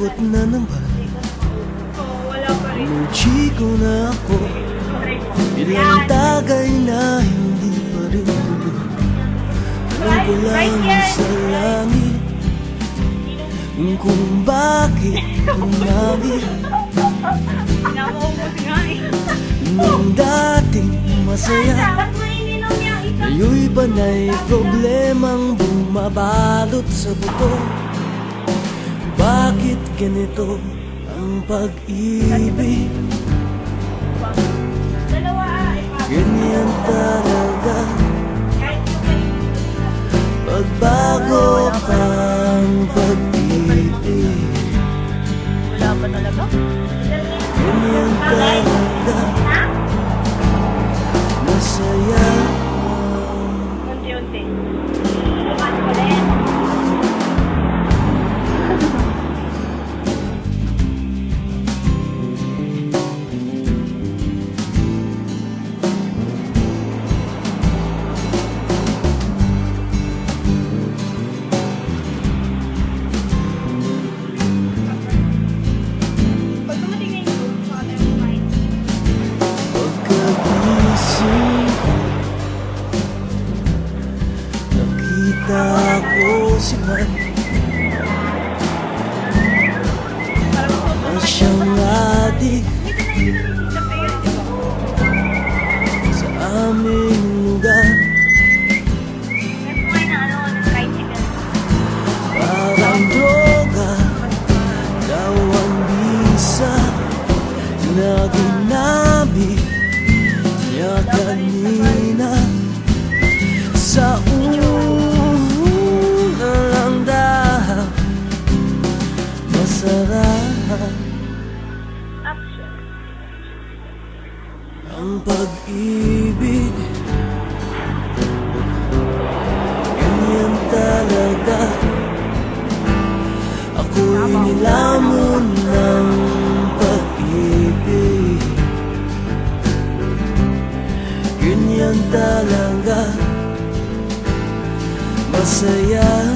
Ikot na naman, Wala pa rin. energy ko na ako. Ilang tagay na hindi pa rin tuloy. Alam ko lang sa langit kung bakit umabit. Namuumos nga eh. Nung dating masaya, Dapat mainom yung isa. ngayoy panay problemang bumabalot sa buto. Bakit ganito ang pag-ibig? Dalawa Ganyan talaga, kahit yung kayo. pagbago pang pag-ibig. Wala pa talaga? Ganyan talaga, Ha? masaya. Unti-unti. Lumas ulit. Pag dumating na yung group, saka tayo kumain. Pagkagising ko, nakita ko si Juan na siyang adik sa aming lugar. Parang droga daw ang bisa na ginamit niya kanina. Sa una lang daw masarap ang pag-ibig. Ganyan talaga, ako'y nilamon ng pag-ibig. Ganyan talaga, masaya.